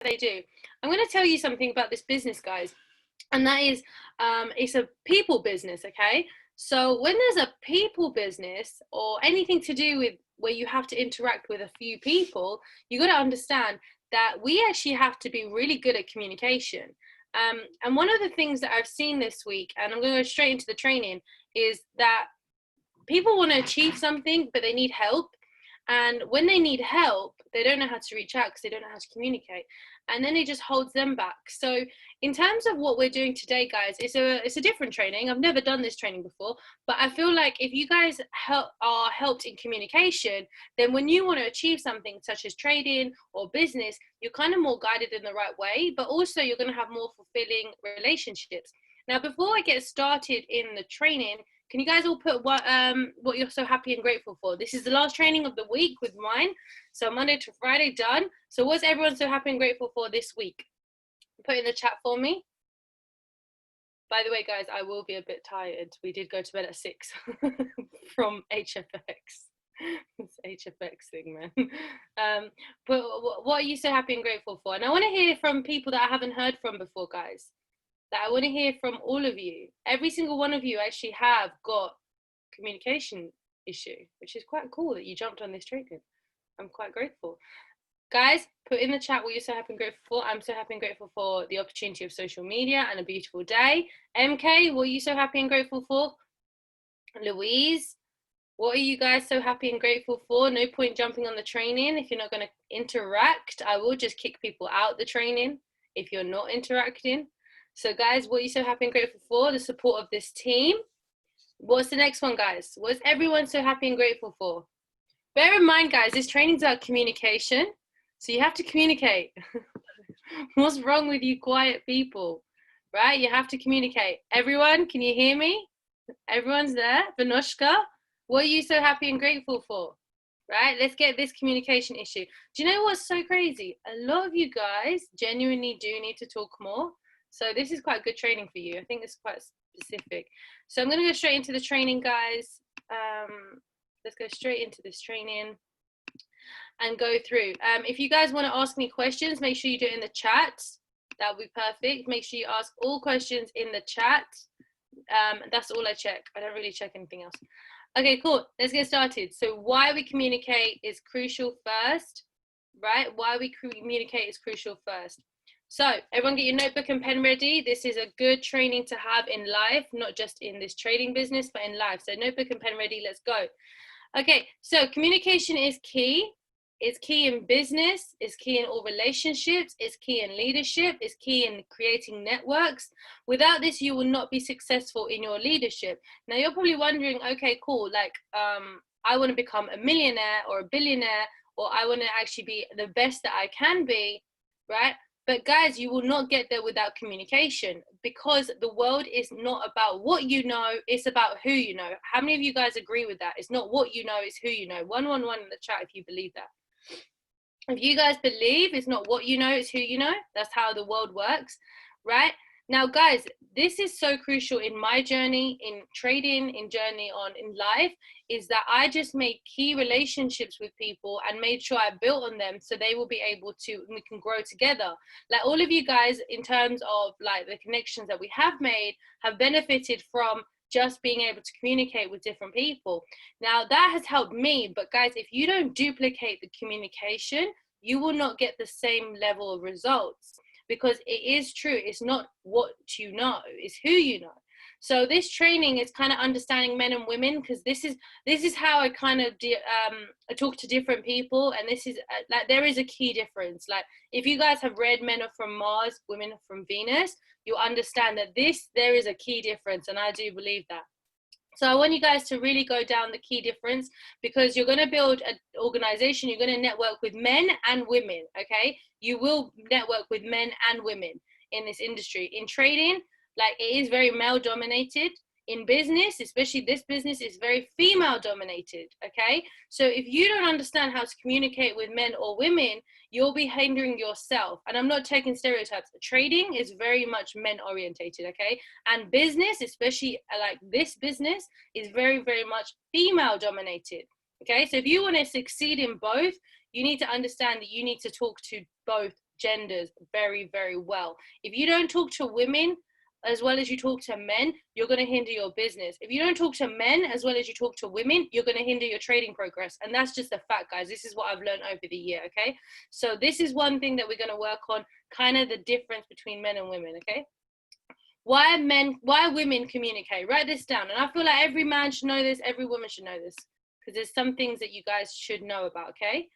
they do. I'm going to tell you something about this business, guys, and that is it's a people business. Okay, so when there's a people business or anything to do with where you have to interact with a few people, you got to understand that we actually have to be really good at communication. And one of the things that I've seen this week, and I'm going to go straight into the training, is that people want to achieve something, but they need help. And when they need help, they don't know how to reach out because they don't know how to communicate. And then it just holds them back. So in terms of what we're doing today, guys, it's a different training. I've never done this training before, but I feel like if you guys are helped in communication, then when you want to achieve something such as trading or business, you're kind of more guided in the right way, but also you're going to have more fulfilling relationships. Now, before I get started in the training, can you guys all put what you're so happy and grateful for? This is the last training of the week with mine. So Monday to Friday done. So what's everyone so happy and grateful for this week? Put in the chat for me. By the way, guys, I will be a bit tired. We did go to bed at 6 from HFX. It's HFX thing, man. But what are you so happy and grateful for? And I want to hear from people that I haven't heard from before, guys. That I want to hear from all of you. Every single one of you actually have got communication issue, which is quite cool that you jumped on this training. I'm quite grateful. Guys, put in the chat what you're so happy and grateful for. I'm so happy and grateful for the opportunity of social media and a beautiful day. MK, what are you so happy and grateful for? Louise, what are you guys so happy and grateful for? No point jumping on the training if you're not going to interact. I will just kick people out the training if you're not interacting. So guys, what are you so happy and grateful for? The support of this team. What's the next one, guys? What's everyone so happy and grateful for? Bear in mind, guys, this training's about communication. So you have to communicate. What's wrong with you quiet people? Right? You have to communicate. Everyone, can you hear me? Everyone's there? Vanoshka, what are you so happy and grateful for? Right? Let's get this communication issue. Do you know what's so crazy? A lot of you guys genuinely do need to talk more. So this is quite good training for you. I think it's quite specific. So I'm going to go straight into the training, guys. Let's go straight into this training and go through. If you guys want to ask me questions, make sure you do it in the chat. That would be perfect. Make sure you ask all questions in the chat. That's all I check. I don't really check anything else. Okay, cool. Let's get started. So why we communicate is crucial first, right? Why we communicate is crucial first. So everyone get your notebook and pen ready. This is a good training to have in life, not just in this trading business, but in life. So notebook and pen ready, let's go. Okay, so communication is key. It's key in business, it's key in all relationships, it's key in leadership, it's key in creating networks. Without this, you will not be successful in your leadership. Now you're probably wondering, okay, cool, like I want to become a millionaire or a billionaire, or I want to actually be the best that I can be, right? But guys, you will not get there without communication, because the world is not about what you know, it's about who you know. How many of you guys agree with that? It's not what you know, it's who you know. 111 in the chat if you believe that. If you guys believe it's not what you know, it's who you know, that's how the world works, right? Now, guys, this is so crucial in my journey, in trading, in life, is that I just made key relationships with people and made sure I built on them so they will be able to, we can grow together. Like all of you guys, in terms of like the connections that we have made, have benefited from just being able to communicate with different people. Now that has helped me, but guys, if you don't duplicate the communication, you will not get the same level of results. Because it is true, it's not what you know, it's who you know. So this training is kind of understanding men and women, because this is how I kind of I talk to different people, and this is like there is a key difference. Like if you guys have read Men Are From Mars, Women Are From Venus, you understand that there is a key difference, and I do believe that. So I want you guys to really go down the key difference, because you're going to build an organization, you're going to network with men and women, okay? You will network with men and women in this industry. In trading, like it is very male dominated. In business, especially this business, is very female dominated, okay? So if you don't understand how to communicate with men or women, you'll be hindering yourself. And I'm not taking stereotypes. Trading is very much men orientated, okay? And business, especially like this business, is very, very much female dominated, okay? So if you want to succeed in both, you need to understand that you need to talk to both genders very, very well. If you don't talk to women as well as you talk to men, you're going to hinder your business. If you don't talk to men as well as you talk to women, you're going to hinder your trading progress. And that's just a fact, guys. This is what I've learned over the year, okay? So this is one thing that we're going to work on, kind of the difference between men and women, okay? Why women communicate? Write this down. And I feel like every man should know this, every woman should know this, because there's some things that you guys should know about, okay?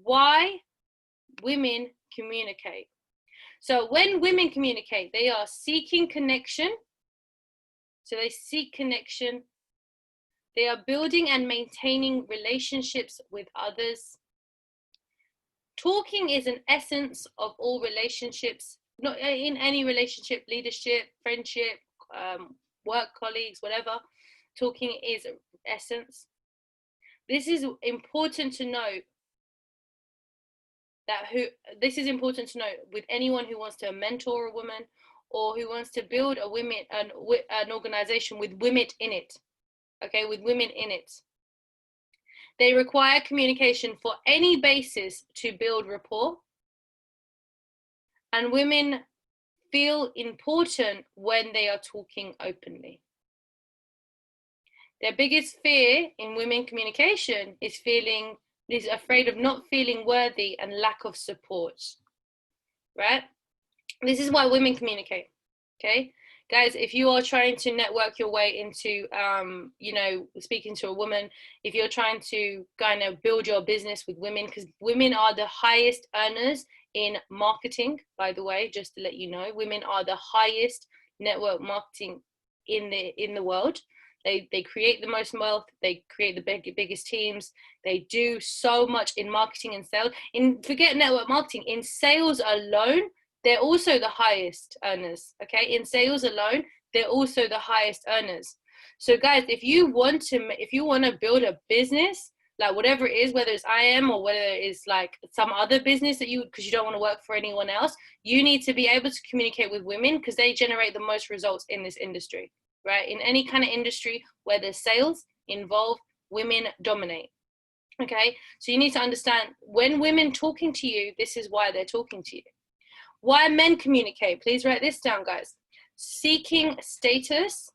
Why women communicate. So when women communicate, they are seeking connection. So they seek connection. They are building and maintaining relationships with others. Talking is an essence of all relationships, not in any relationship, leadership, friendship, work colleagues, whatever. Talking is essence. This is important to know. This is important to know with anyone who wants to mentor a woman or who wants to build an organization with women in it, okay, with women in it. They require communication for any basis to build rapport, and women feel important when they are talking openly. Their biggest fear in women communication is afraid of not feeling worthy and lack of support, right? This is why women communicate, okay? Guys, if you are trying to network your way into, speaking to a woman, if you're trying to kind of build your business with women, because women are the highest earners in marketing, by the way, just to let you know, women are the highest network marketing in the world. They create the most wealth. They create the biggest teams. They do so much in marketing and sales. Forget network marketing. In sales alone, they're also the highest earners. Okay, in sales alone, they're also the highest earners. So, guys, if you want to build a business, like whatever it is, whether it's IM or whether it's like some other business because you don't want to work for anyone else, you need to be able to communicate with women because they generate the most results in this industry. Right? In any kind of industry where there's sales involved, women dominate. Okay? So you need to understand when women talking to you, this is why they're talking to you. Why men communicate? Please write this down, guys. Seeking status,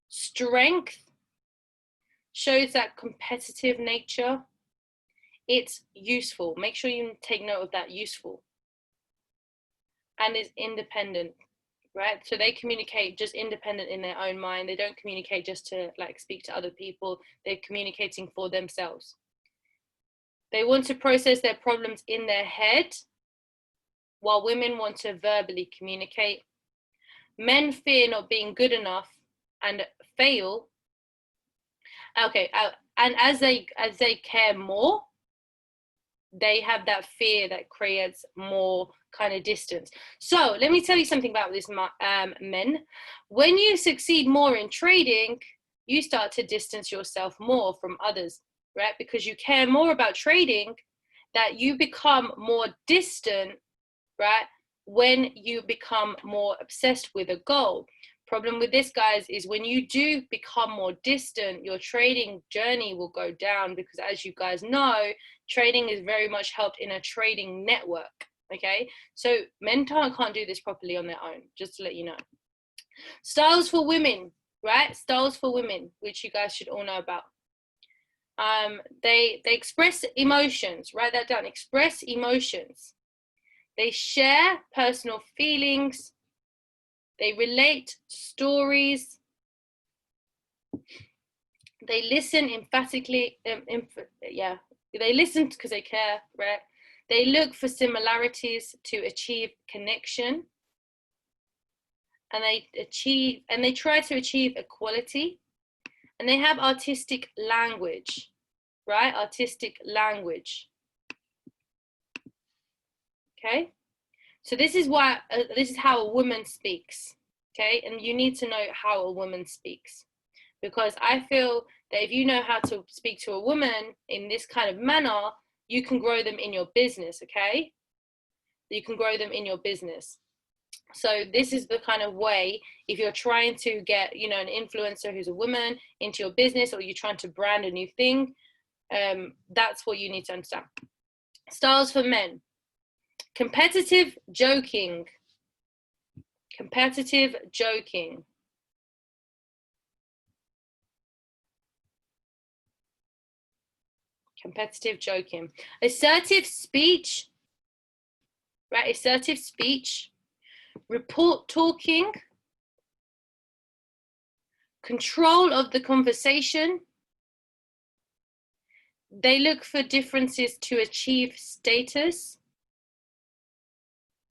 strength, shows that competitive nature. It's useful. Make sure you take note of that, useful. And is independent. Right? So they communicate just independent in their own mind. They don't communicate just to like speak to other people. They're communicating for themselves. They want to process their problems in their head, while women want to verbally communicate. Men fear not being good enough and fail. Okay, and as they care more, they have that fear that creates more kind of distance. So let me tell you something about this, men. When you succeed more in trading, you start to distance yourself more from others, right? Because you care more about trading, that you become more distant, right? When you become more obsessed with a goal. Problem with this, guys, is when you do become more distant, your trading journey will go down because, as you guys know, trading is very much helped in a trading network, okay? So men can't do this properly on their own, just to let you know. Styles for women, right? Styles for women, which you guys should all know about. They express emotions. Write that down. Express emotions. They share personal feelings. They relate stories. They listen emphatically. They listen because they care, right? They look for similarities to achieve connection. And they try to achieve equality. And they have artistic language, right? Artistic language. Okay? So this is how a woman speaks, okay? And you need to know how a woman speaks, because I feel that if you know how to speak to a woman in this kind of manner, you can grow them in your business, okay? You can grow them in your business. So this is the kind of way, if you're trying to get, an influencer who's a woman into your business, or you're trying to brand a new thing, that's what you need to understand. Styles for men. Competitive joking. Competitive joking. Competitive joking. Assertive speech. Right, assertive speech. Report talking. Control of the conversation. They look for differences to achieve status.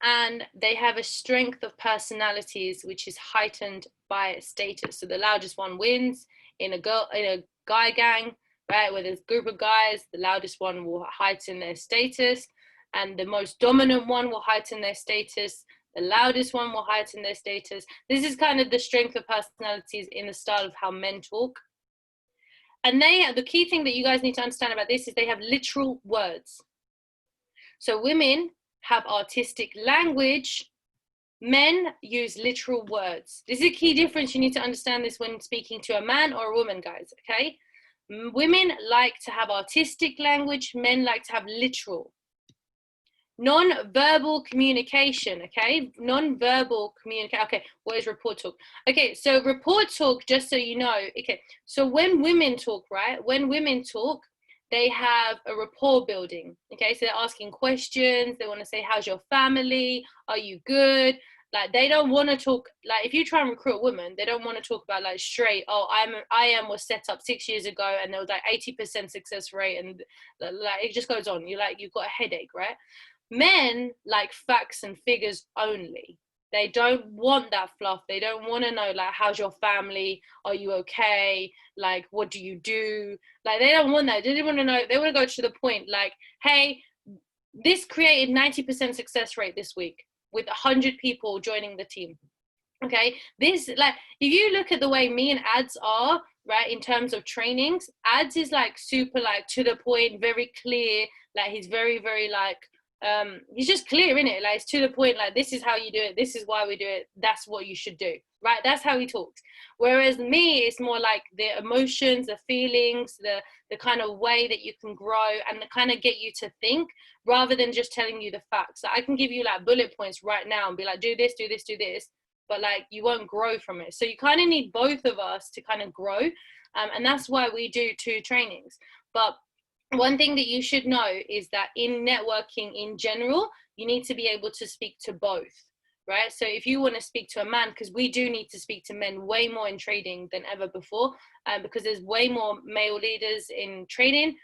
And they have a strength of personalities which is heightened by status. So the loudest one wins in a guy gang, right? Where there's a group of guys, the loudest one will heighten their status, and the most dominant one will heighten their status. The loudest one will heighten their status. This is kind of the strength of personalities in the style of how men talk. And the key thing that you guys need to understand about this is they have literal words. So women have artistic language. Men use literal words. This is a key difference. You need to understand this when speaking to a man or a woman, guys, okay? Women like to have artistic language. Men like to have literal. Non-verbal communication, okay? Non-verbal communication. Okay, what is report talk? Okay, so report talk, just so you know, okay, so when women talk, right? When women talk, they have a rapport building, okay? So they're asking questions. They want to say, how's your family? Are you good? Like, they don't want to talk, like, if you try and recruit a woman, they don't want to talk about, like, straight, oh, I am was set up 6 years ago, and there was, like, 80% success rate, and, like, it just goes on. You've got a headache, right? Men like facts and figures only. They don't want that fluff. They don't want to know, like, how's your family? Are you okay? Like, what do you do? Like, they don't want that. They don't want to know. They want to go to the point, like, hey, this created 90% success rate this week with 100 people joining the team. Okay, this, like, if you look at the way me and Ads are, right, in terms of trainings, Ads is like super, like, to the point, very clear. Like, he's very, very, like, he's just clear in it, like, it's to the point, like, this is how you do it, this is why we do it, that's what you should do, right? That's how he talks. Whereas me, it's more like the emotions, the feelings, the kind of way that you can grow and the kind of get you to think, rather than just telling you the facts. So I can give you, like, bullet points right now and be like, do this, do this, do this, but, like, you won't grow from it. So you kind of need both of us to kind of grow, and that's why we do 2 trainings. But one thing that you should know is that in networking in general, you need to be able to speak to both, right? So if you want to speak to a man, because we do need to speak to men way more in trading than ever before, because there's way more male leaders in trading.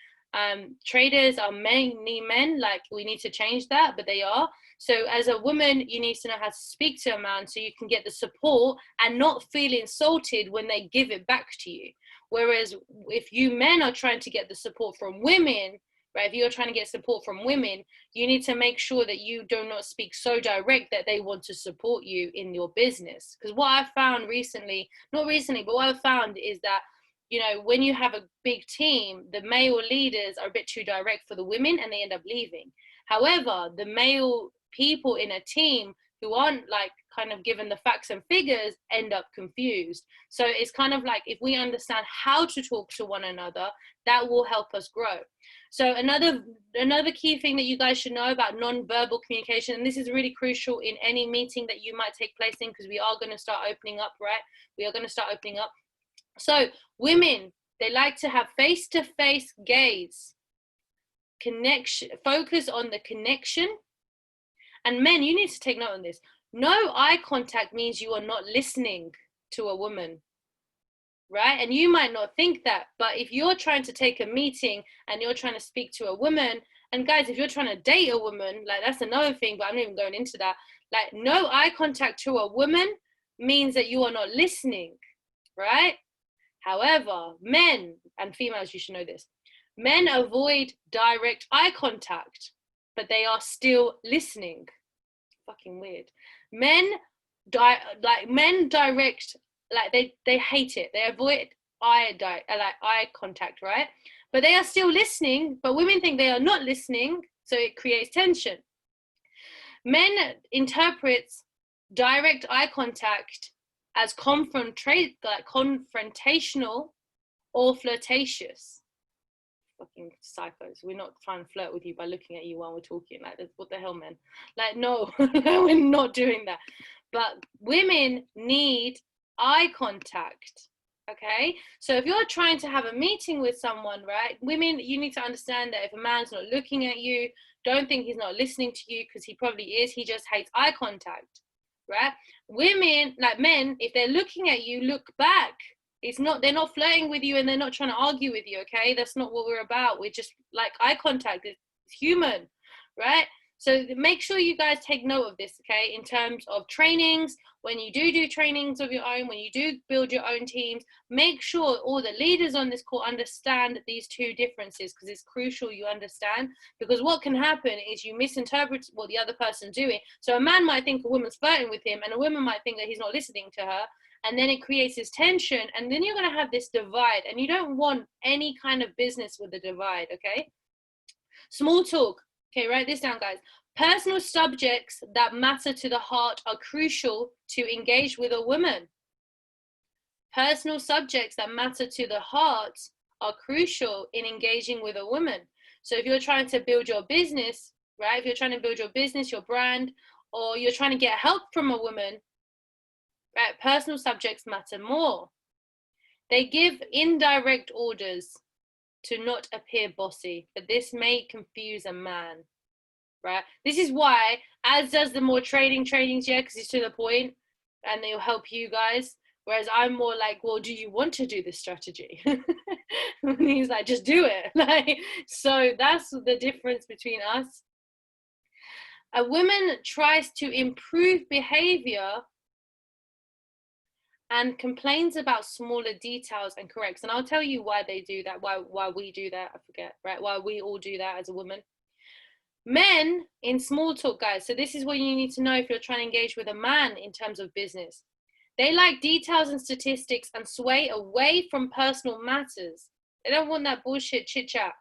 Traders are mainly men, like, we need to change that, but they are. So as a woman, you need to know how to speak to a man so you can get the support and not feel insulted when they give it back to you. Whereas if you men are trying to get the support from women, right, if you're trying to get support from women, you need to make sure that you do not speak so direct that they want to support you in your business. Because what I've found recently, not recently, but what I've found is that, you know, when you have a big team, the male leaders are a bit too direct for the women and they end up leaving. However, the male people in a team who aren't, like, kind of given the facts and figures end up confused. So it's kind of like, if we understand how to talk to one another, that will help us grow. So another key thing that you guys should know about non-verbal communication, and this is really crucial in any meeting that you might take place in, because we are going to start opening up, right? We are going to start opening up. So women, they like to have face-to-face gaze, connection, focus on the connection. And men, you need to take note on this. No eye contact means you are not listening to a woman, right? And you might not think that, but if you're trying to take a meeting and you're trying to speak to a woman, and guys, if you're trying to date a woman, like, that's another thing, but I'm not even going into that. Like, no eye contact to a woman means that you are not listening, right? However, men and females, you should know this. Men avoid direct eye contact, but they are still listening. Fucking weird. Men direct, like, they hate it. They avoid eye contact, right? But they are still listening, but women think they are not listening, so it creates tension. Men interprets direct eye contact as confrontational or flirtatious. fucking psychos. We're not trying to flirt with you by looking at you while we're talking. Like, what the hell, man? Like, no, we're not doing that. But women need eye contact. Okay, so if you're trying to have a meeting with someone, right, women, you need to understand that if a man's not looking at you, don't think he's not listening to you, because he probably is. He just hates eye contact, right? Women, like men, if they're looking at you, look back. They're not flirting with you, and they're not trying to argue with you. Okay, that's not what we're about. We're just like eye contact. It's human, right? So make sure you guys take note of this, okay, in terms of trainings. When you do trainings of your own, when you do build your own teams, make sure all the leaders on this call understand these two differences, because it's crucial you understand. Because what can happen is you misinterpret what the other person's doing. So a man might think a woman's flirting with him, and a woman might think that he's not listening to her, and then it creates this tension, and then you're going to have this divide, and you don't want any kind of business with the divide, okay? Small talk. Okay, write this down, guys. Personal subjects that matter to the heart are crucial to engage with a woman. Personal subjects that matter to the heart are crucial in engaging with a woman. So if you're trying to build your business, right? If you're trying to build your business, your brand, or you're trying to get help from a woman, right? Personal subjects matter more. They give indirect orders to not appear bossy, but this may confuse a man. Right, this is why, as does the more trainings, yeah, because it's to the point and they'll help you guys, whereas I'm more like, well, do you want to do this strategy? And he's like, just do it. Like, so that's the difference between us. A woman tries to improve behavior and complains about smaller details and corrects, and I'll tell you why they do that, why we do that, I forget, right, why we all do that as a woman. Men in small talk, guys, so this is what you need to know if you're trying to engage with a man in terms of business. They like details and statistics and sway away from personal matters. They don't want that bullshit chit chat,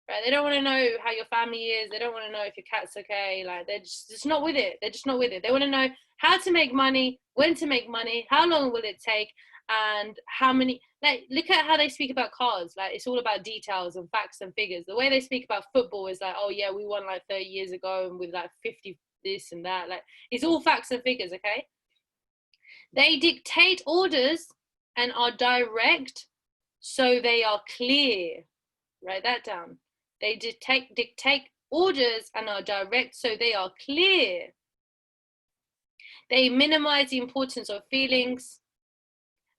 right? They don't want to know how your family is. They don't want to know if your cat's okay. Like, they're just not with it. They're just not with it. They want to know how to make money, when to make money, how long will it take, and how many. Like, look at how they speak about cars. Like, it's all about details and facts and figures. The way they speak about football is like, oh yeah, we won like 30 years ago and with like 50 this and that. Like, it's all facts and figures, okay? They dictate orders and are direct, so they are clear. Write that down. They dictate orders and are direct, so they are clear. They minimize the importance of feelings,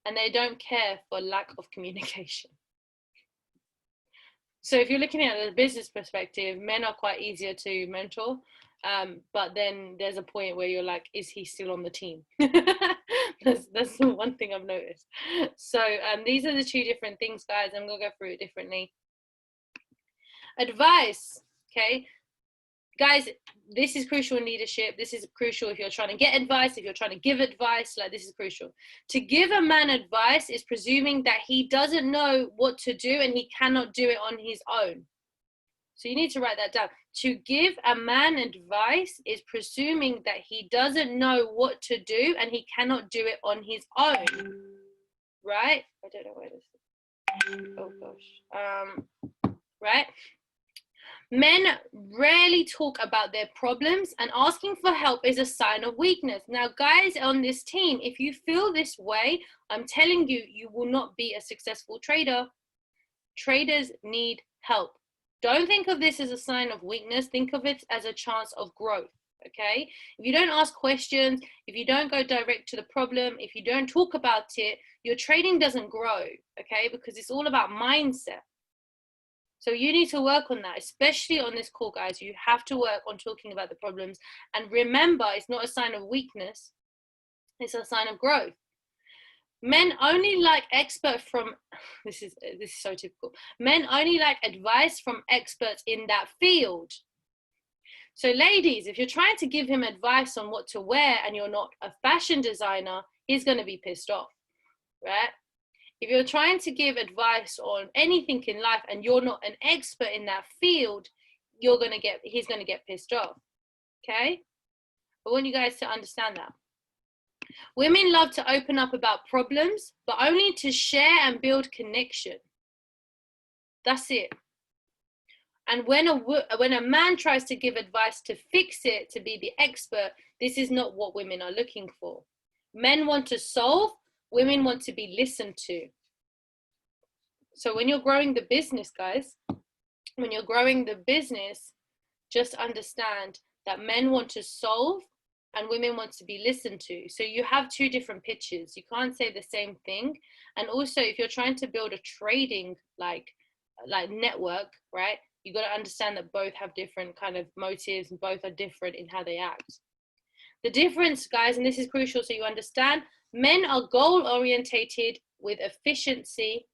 and they don't care for lack of communication. So if you're looking at it a business perspective, men are quite easier to mentor, but then there's a point where you're like, is he still on the team? That's the one thing I've noticed. So these are the two different things, guys. I'm gonna go through it differently. Advice, okay? Guys, this is crucial in leadership. This is crucial if you're trying to get advice, if you're trying to give advice, like, this is crucial. To give a man advice is presuming that he doesn't know what to do and he cannot do it on his own. So you need to write that down. To give a man advice is presuming that he doesn't know what to do and he cannot do it on his own, right? I don't know where this is. Oh gosh. Right? Men rarely talk about their problems, and asking for help is a sign of weakness. Now, guys on this team, if you feel this way, I'm telling you, you will not be a successful trader. Traders need help. Don't think of this as a sign of weakness. Think of it as a chance of growth, okay? If you don't ask questions, if you don't go direct to the problem, if you don't talk about it, your trading doesn't grow, okay? Because it's all about mindset. So you need to work on that, especially on this call, guys. You have to work on talking about the problems. And remember, it's not a sign of weakness. It's a sign of growth. Men only like expert from, this is so typical. Men only like advice from experts in that field. So ladies, if you're trying to give him advice on what to wear and you're not a fashion designer, he's going to be pissed off, right? If you're trying to give advice on anything in life and you're not an expert in that field, he's going to get pissed off, okay? I want you guys to understand that. Women love to open up about problems, but only to share and build connection. That's it. And when a man tries to give advice to fix it, to be the expert, this is not what women are looking for. Men want to solve, women want to be listened to. So when you're growing the business, guys, when you're growing the business, just understand that men want to solve and women want to be listened to. So you have two different pitches. You can't say the same thing. And also, if you're trying to build a trading like network, right, you got to understand that both have different kind of motives and both are different in how they act. The difference, guys, and this is crucial so you understand, men are goal orientated with efficiency.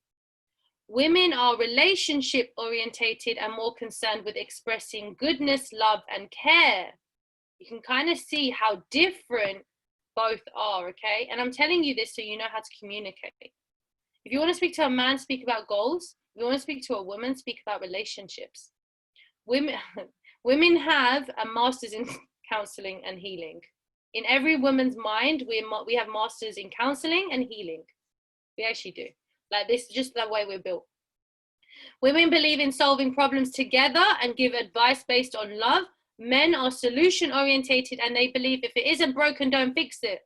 Women are relationship orientated and more concerned with expressing goodness, love, and care. You can kind of see how different both are, okay? And I'm telling you this so you know how to communicate. If you want to speak to a man, speak about goals. If you want to speak to a woman, speak about relationships. Women have a master's in counseling and healing. In every woman's mind, we have masters in counseling and healing. We actually do. Like, this is just the way we're built. Women believe in solving problems together and give advice based on love. Men are solution orientated and they believe if it isn't broken, don't fix it.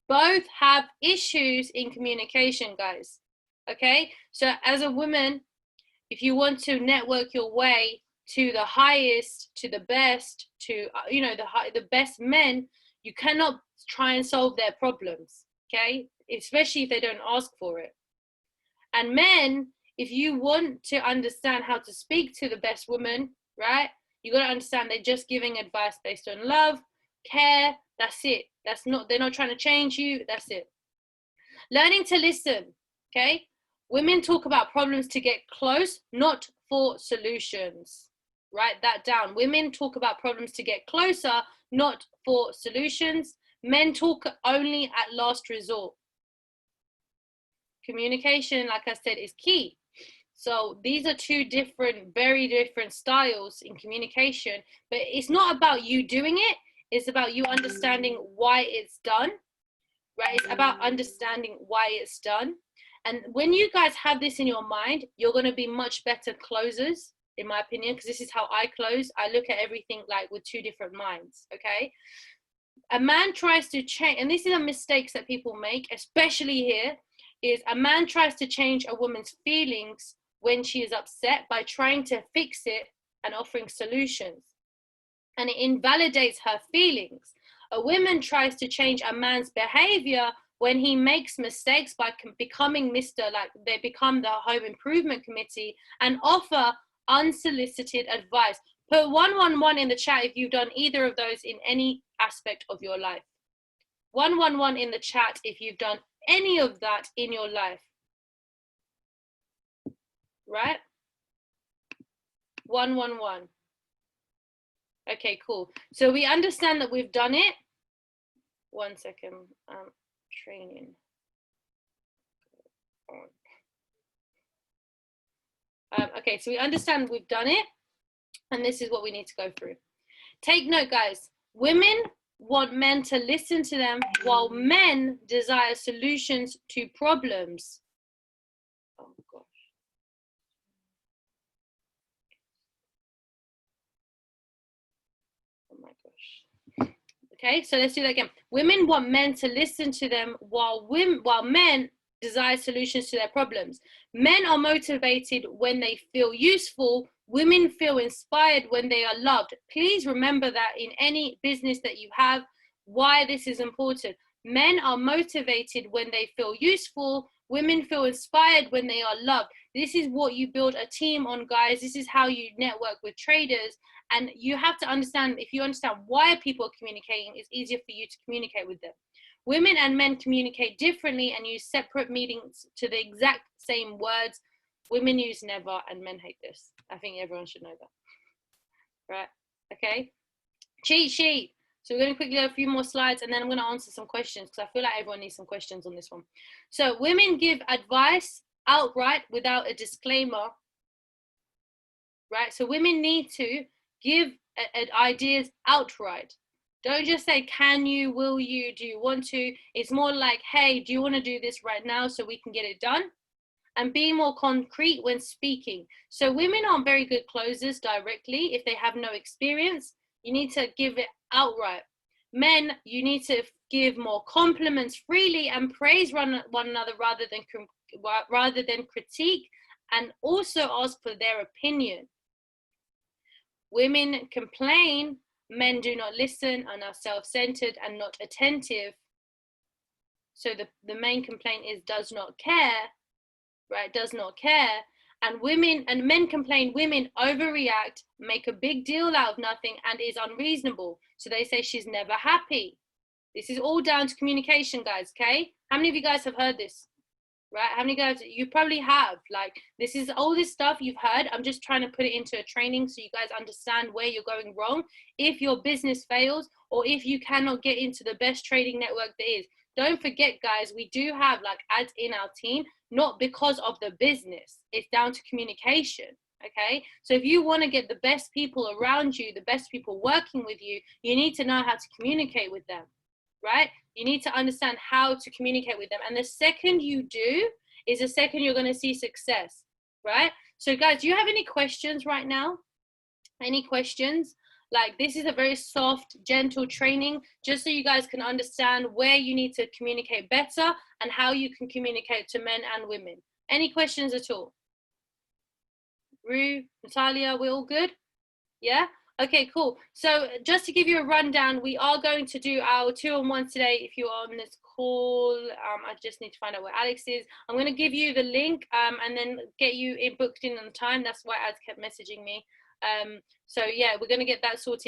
Both have issues in communication, guys. Okay, so as a woman, if you want to network your way to the highest, to the best, to the best men, you cannot try and solve their problems. Okay, especially if they don't ask for it. And men, if you want to understand how to speak to the best woman, right, you got to understand they're just giving advice based on love, care. That's it. They're not trying to change you. That's it. Learning to listen. Okay, women talk about problems to get close, not for solutions. Write that down. Women talk about problems to get closer, not for solutions. Men talk only at last resort. Communication, like I said, is key. So these are two different, very different styles in communication, but it's not about you doing it. It's about you understanding why it's done, right? It's about understanding why it's done. And when you guys have this in your mind, you're going to be much better closers, in my opinion, because this is how I close. I look at everything like with two different minds, okay? A man tries to change, and this is a mistake that people make, especially here, is a man tries to change a woman's feelings when she is upset by trying to fix it and offering solutions. And it invalidates her feelings. A woman tries to change a man's behavior when he makes mistakes by becoming they become the home improvement committee and offer unsolicited advice. Put 111 in the chat if you've done either of those in any aspect of your life. 111 in the chat if you've done any of that in your life. Right? 111. Okay, cool. So we understand that we've done it. 1 second. Training. Okay, so we understand we've done it, and this is what we need to go through. Take note, guys. Women want men to listen to them, while men desire solutions to problems. Oh gosh. Oh my gosh. Okay, so let's do that again. Women want men to listen to them, while men desire solutions to their problems. Men are motivated when they feel useful. Women feel inspired when they are loved. Please remember that in any business that you have, why this is important. Men are motivated when they feel useful. Women feel inspired when they are loved. This is what you build a team on, guys. This is how you network with traders. And you have to understand, if you understand why people are communicating, it's easier for you to communicate with them. Women and men communicate differently and use separate meanings to the exact same words. Women use never and men hate this. I think everyone should know that. Right? Okay? Cheat sheet. So we're going to quickly go a few more slides and then I'm going to answer some questions because I feel like everyone needs some questions on this one. So women give advice outright without a disclaimer. Right? So women need to give ideas outright. Don't just say, can you, will you, do you want to? It's more like, hey, do you want to do this right now so we can get it done? and be more concrete when speaking. So women aren't very good closers directly if they have no experience. You need to give it outright. Men, you need to give more compliments freely and praise one another rather than critique, and also ask for their opinion. Women complain, men do not listen and are self-centered and not attentive. So the main complaint is does not care, right? Does not care. And men complain, women overreact, make a big deal out of nothing, and is unreasonable. So they say she's never happy. This is all down to communication, guys, okay? How many of you guys have heard this? Right? How many guys? You probably have. Like, this is all this stuff you've heard. I'm just trying to put it into a training so you guys understand where you're going wrong if your business fails, or if you cannot get into the best trading network there is. Don't forget, guys, we do have like ads in our team, not because of the business. It's down to communication. Okay, so if you want to get the best people around you, the best people working with you, you need to know how to communicate with them, right? You need to understand how to communicate with them. And the second you do is the second you're going to see success, right? So guys, do you have any questions right now? Any questions? Like, this is a very soft, gentle training, just so you guys can understand where you need to communicate better and how you can communicate to men and women. Any questions at all? Rue, Natalia, we're all good? Yeah? Okay, cool. So just to give you a rundown, we are going to do our 2-on-1 today. If you're on this call, I just need to find out where Alex is. I'm going to give you the link and then get you booked in on time. That's why Ads kept messaging me. So yeah, we're going to get that sorted.